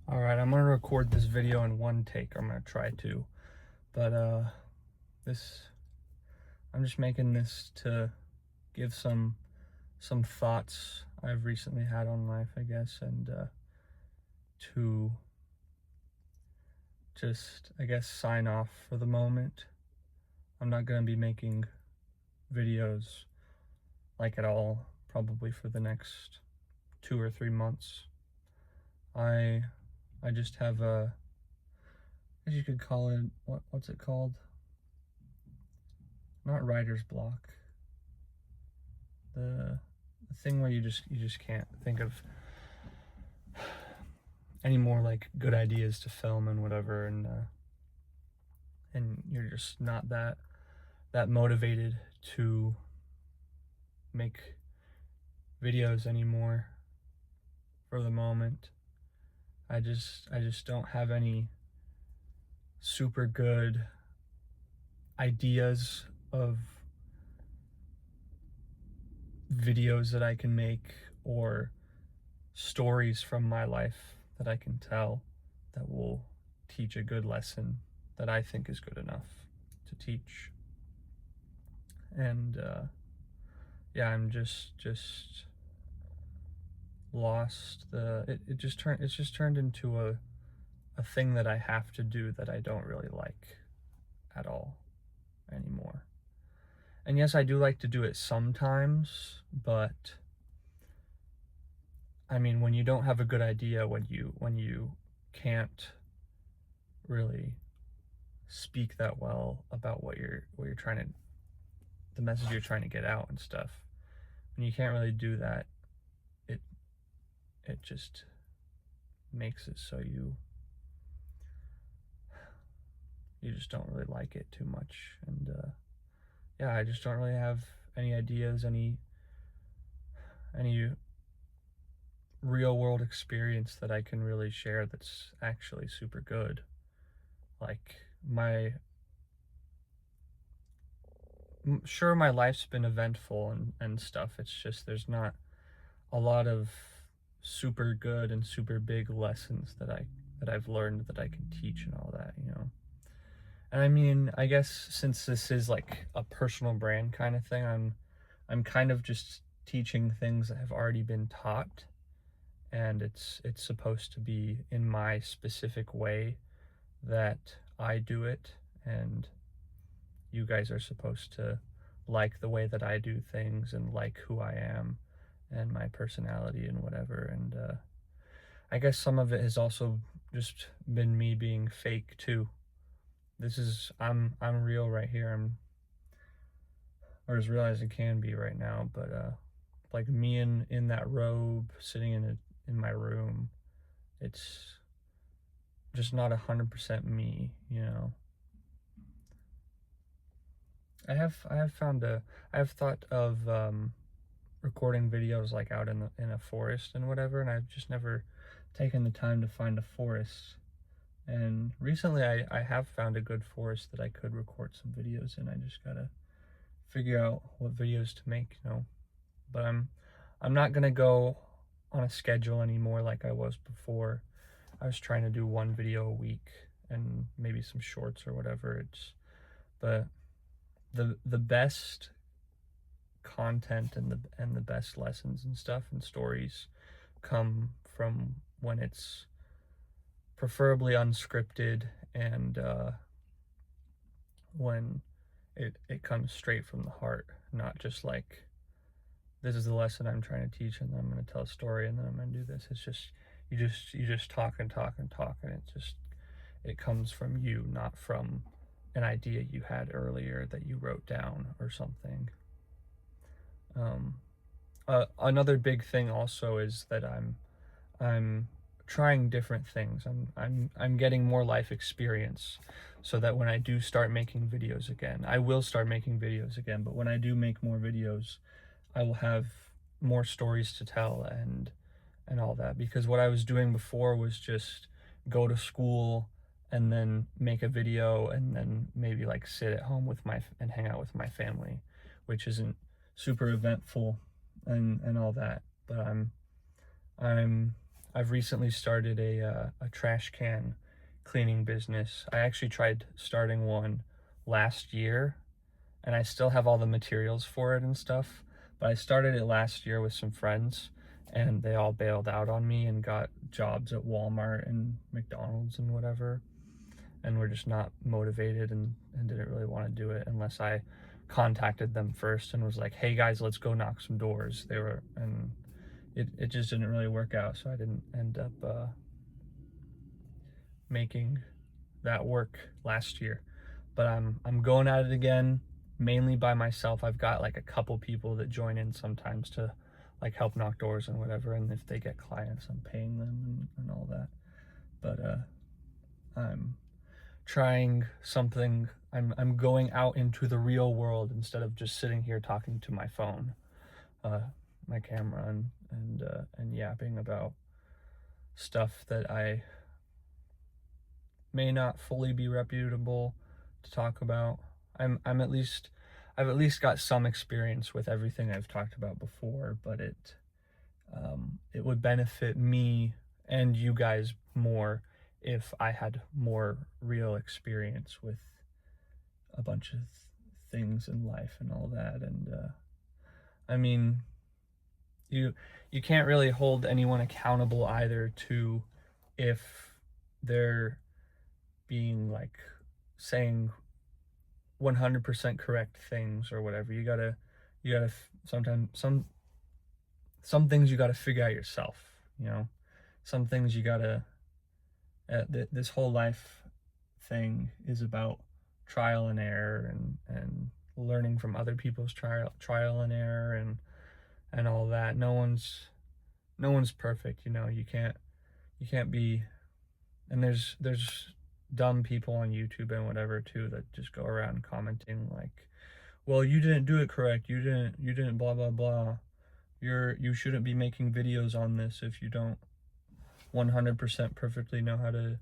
All right, I'm gonna record this video in one take. I'm gonna try to, but this I'm just making this to give some thoughts I've recently had on life, I guess, and to just, I guess, sign off for the moment. I'm not gonna be making videos like at all, probably for the next 2 or 3 months. I I just have a, as you could call it, what's it called? Not writer's block. The thing where you just can't think of any more like good ideas to film and whatever, and you're just not that motivated to make videos anymore for the moment. I just don't have any super good ideas of videos that I can make, or stories from my life that I can tell that will teach a good lesson that I think is good enough to teach. And yeah, I'm just lost. It's just turned into a thing that I have to do that I don't really like at all anymore. And yes, I do like to do it sometimes, but I mean, when you don't have a good idea, when you can't really speak that well about what you're trying to, the message you're trying to get out and stuff, when you can't really do that, it it just makes it so you just don't really like it too much. And yeah, I just don't really have any ideas, any real world experience that I can really share that's actually super good. Like, sure, my life's been eventful and stuff. It's just there's not a lot of super good and super big lessons that I've learned that I can teach and all that. And I mean, I guess since this is like a personal brand kind of thing, I'm kind of just teaching things that have already been taught, and it's supposed to be in my specific way that I do it, and you guys are supposed to like the way that I do things and like who I am and my personality and whatever. And I guess some of it has also just been me being fake too. This is I'm real right here. Or as real as it can be right now. But like me in that robe, sitting in my room, it's just not 100% me. I have thought of recording videos like out in a forest and whatever, and I've just never taken the time to find a forest. And recently I have found a good forest that I could record some videos in. I just gotta figure out what videos to make. But I'm not gonna go on a schedule anymore like I was before. I was trying to do one video a week and maybe some shorts or whatever. But the best content and the best lessons and stuff and stories come from when it's preferably unscripted, and when it comes straight from the heart, not just like, this is the lesson I'm trying to teach and then I'm going to tell a story and then I'm going to do this. It's just you just talk and talk and talk, and it comes from you, not from an idea you had earlier that you wrote down or something. Another big thing also is that I'm trying different things. I'm getting more life experience, so that when I do start making videos again, I will start making videos again, but when I do make more videos, I will have more stories to tell and all that. Because what I was doing before was just go to school and then make a video and then maybe like sit at home and hang out with my family, which isn't super eventful and all that. But I'm I've recently started a trash can cleaning business. I actually tried starting one last year, and I still have all the materials for it and stuff. But I started it last year with some friends, and they all bailed out on me and got jobs at Walmart and McDonald's and whatever, and were just not motivated and didn't really want to do it unless I contacted them first and was like, hey guys, let's go knock some doors. They were, and it just didn't really work out, so I didn't end up making that work last year. But I'm going at it again, mainly by myself. I've got like a couple people that join in sometimes to like help knock doors and whatever, and if they get clients, I'm paying them and all that. But I'm trying something. I'm going out into the real world instead of just sitting here talking to my phone, my camera, and yapping about stuff that I may not fully be reputable to talk about. I've at least got some experience with everything I've talked about before, but it would benefit me and you guys more if I had more real experience with a bunch of things in life and all that. And I mean, you can't really hold anyone accountable either to if they're being like saying 100% correct things or whatever. You gotta sometimes some things you gotta figure out yourself, you know. Some things you gotta this whole life thing is about trial and error and learning from other people's trial and error and all that. No one's perfect, you know. You can't be, and there's dumb people on YouTube and whatever too that just go around commenting like, well, you didn't do it correct, you didn't blah blah blah, you shouldn't be making videos on this if you don't 100% perfectly know how to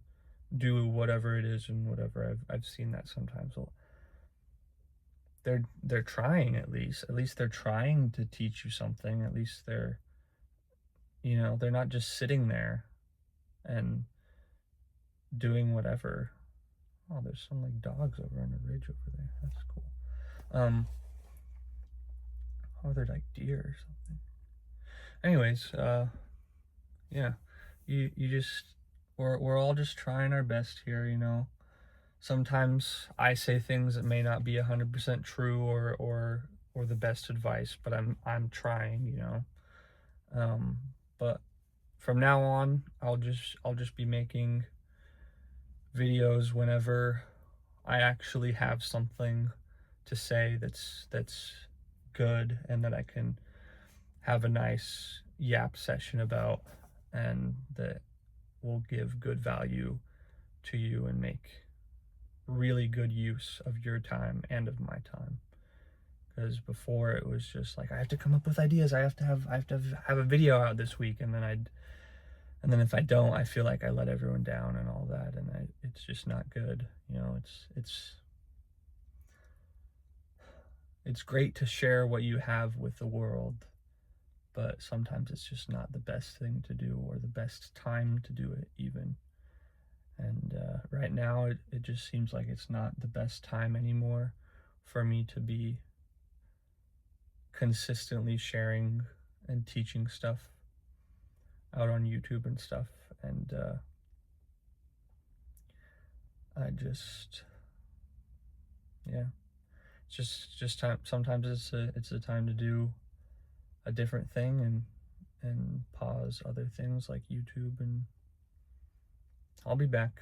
do whatever it is and whatever. I've seen that sometimes. Well, they're trying, at least they're trying to teach you something. At least they're, you know, they're not just sitting there and doing whatever. Oh, there's some like dogs over on the ridge over there. That's cool. Oh, they're like deer or something. Anyways, yeah, you just, we're all just trying our best here, you know. Sometimes I say things that may not be 100% true or the best advice, but I'm trying, you know. But from now on, I'll just be making videos whenever I actually have something to say that's good and that I can have a nice yap session about, and that will give good value to you and make really good use of your time and of my time. Because before it was just like, I have to come up with ideas, I have to have a video out this week, and then if I don't, I feel like I let everyone down and all that, and it's just not good, you know. It's great to share what you have with the world, but sometimes it's just not the best thing to do or the best time to do it even. And right now it just seems like it's not the best time anymore for me to be consistently sharing and teaching stuff out on YouTube and stuff. And I just, yeah, it's just time. Sometimes it's a time to do a different thing and pause other things like YouTube. And I'll be back,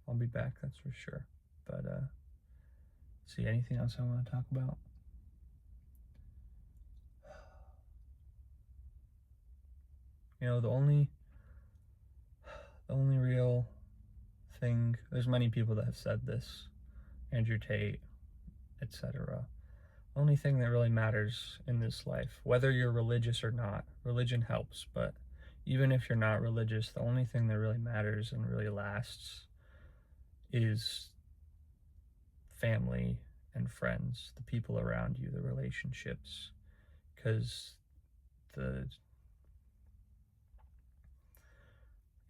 that's for sure. But see, anything else I want to talk about? You know, the only real thing, there's many people that have said this, Andrew Tate, etc. Only thing that really matters in this life, whether you're religious or not, religion helps, but even if you're not religious, the only thing that really matters and really lasts is family and friends, the people around you, the relationships. Because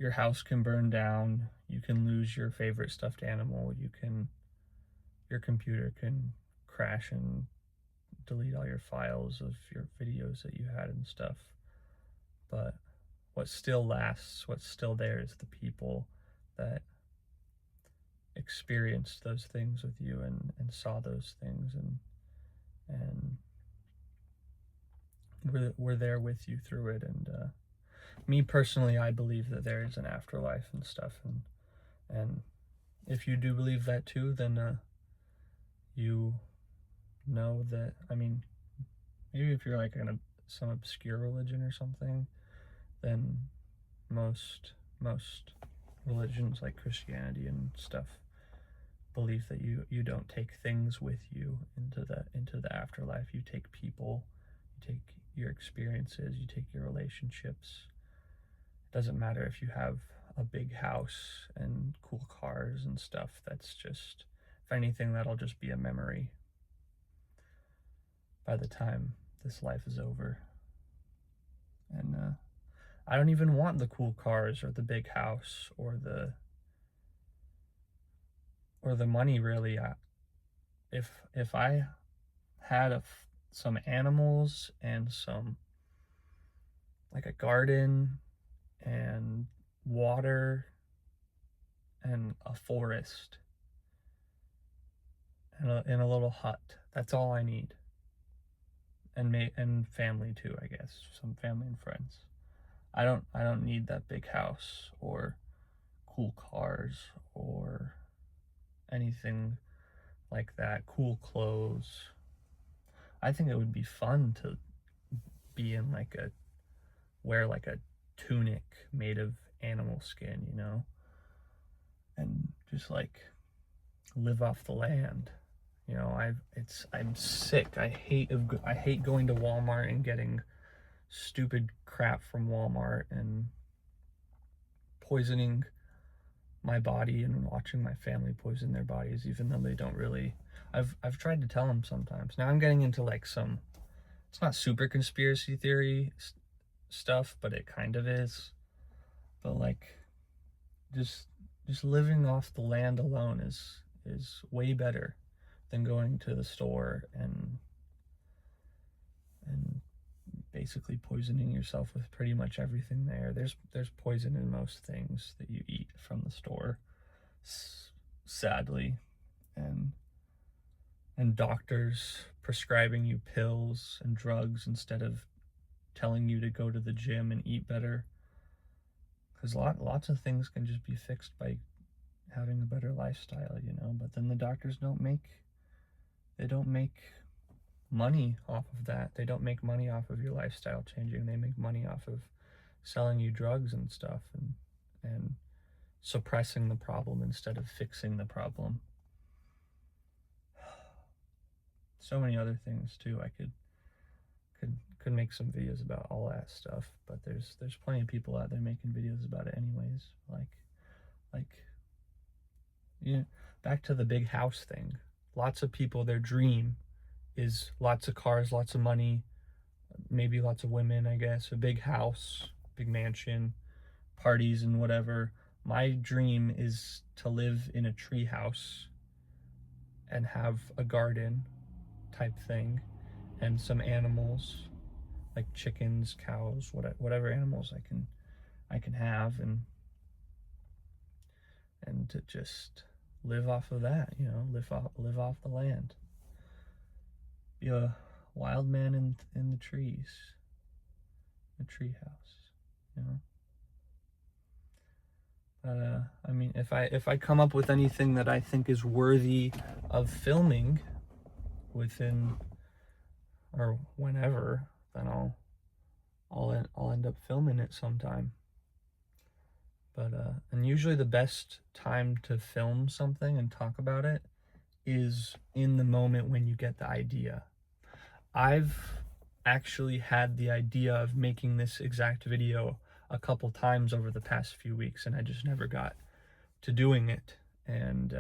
your house can burn down, you can lose your favorite stuffed animal, your computer can crash and delete all your files of your videos that you had and stuff. But what still lasts, what's still there, is the people that experienced those things with you and saw those things and were there with you through it. And me personally, I believe that there is an afterlife and stuff, and if you do believe that too, then you know that, I mean, maybe if you're like in some obscure religion or something, then most religions like Christianity and stuff believe that you don't take things with you into the afterlife. You take people, you take your experiences, you take your relationships. It doesn't matter if you have a big house and cool cars and stuff. That's just, if anything, that'll just be a memory by the time this life is over. And I don't even want the cool cars or the big house or the money, really. If I had some animals and some, like a garden and water and a forest and a little hut, that's all I need. And family too, I guess, some family and friends. I don't need that big house or cool cars or anything like that, cool clothes. I think it would be fun to be in wear like a tunic made of animal skin, and just like live off the land. I'm sick. I hate going to Walmart and getting stupid crap from Walmart and poisoning my body and watching my family poison their bodies, even though they don't really. I've tried to tell them sometimes. Now I'm getting into like some, it's not super conspiracy theory stuff, but it kind of is. But like, just living off the land alone is way better than going to the store and basically poisoning yourself with pretty much everything there. There's poison in most things that you eat from the store, sadly, and doctors prescribing you pills and drugs instead of telling you to go to the gym and eat better, because lots of things can just be fixed by having a better lifestyle, but then the doctors don't make money off of that. They don't make money off of your lifestyle changing. They make money off of selling you drugs and stuff and suppressing the problem instead of fixing the problem. So many other things too. I could make some videos about all that stuff, but there's plenty of people out there making videos about it anyways. Like back to the big house thing. Lots of people, their dream is lots of cars, lots of money, maybe lots of women, I guess, a big house, big mansion, parties and whatever. My dream is to live in a tree house and have a garden type thing and some animals like chickens, cows, whatever animals I can have, and to just live off of that, live off the land. Be a wild man in the trees, a tree house, But I mean, if I come up with anything that I think is worthy of filming within or whenever, then I'll end up filming it sometime. But and usually the best time to film something and talk about it is in the moment when you get the idea. I've actually had the idea of making this exact video a couple times over the past few weeks, and I just never got to doing it. And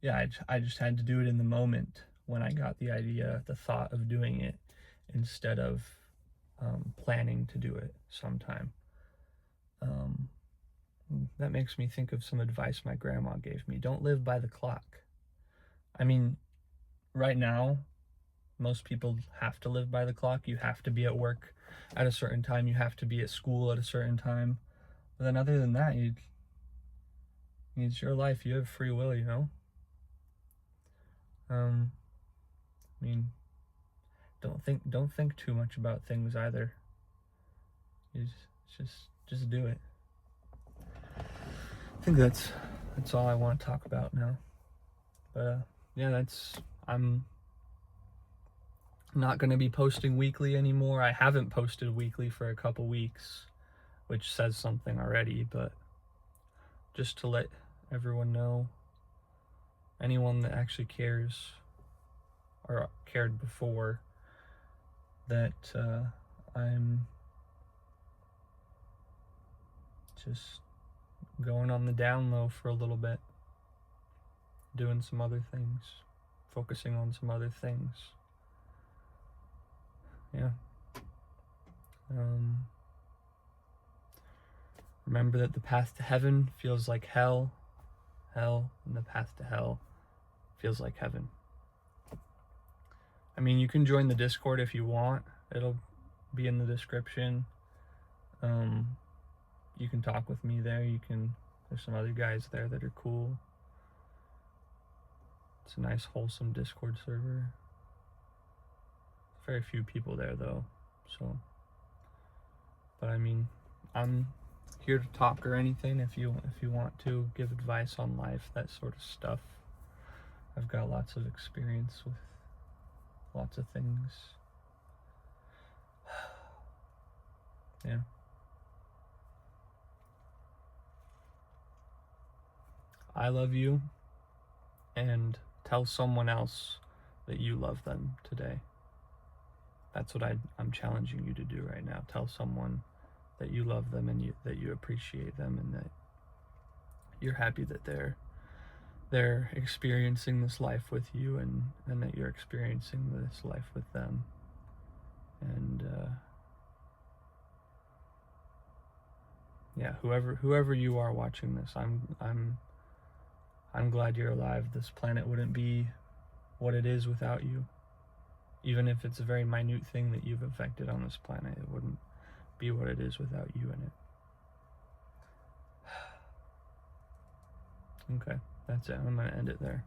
yeah, I just had to do it in the moment when I got the idea, the thought of doing it, instead of planning to do it sometime. Um, that makes me think of some advice my grandma gave me. Don't live by the clock. I mean, right now, most people have to live by the clock. You have to be at work at a certain time. You have to be at school at a certain time. But then other than that, it's your life. You have free will, you know? I mean, don't think too much about things either. You just do it. I think that's all I want to talk about now. But yeah, I'm not going to be posting weekly anymore. I haven't posted weekly for a couple weeks, which says something already, but just to let everyone know, anyone that actually cares or cared before, that I'm just going on the down low for a little bit, doing some other things, focusing on some other things. Yeah. Remember that the path to heaven feels like hell, and the path to hell feels like heaven. I mean, you can join the Discord if you want. It'll be in the description. You can talk with me there. There's some other guys there that are cool. It's a nice, wholesome Discord server. Very few people there though, so. But I mean, I'm here to talk or anything if you want to give advice on life, that sort of stuff. I've got lots of experience with lots of things. Yeah. I love you, and tell someone else that you love them today. That's what I'm challenging you to do right now. Tell someone that you love them and that you appreciate them, and that you're happy that they're experiencing this life with you, and that you're experiencing this life with them. And yeah, whoever you are watching this, I'm glad you're alive. This planet wouldn't be what it is without you. Even if it's a very minute thing that you've affected on this planet, it wouldn't be what it is without you in it. Okay, that's it. I'm gonna end it there.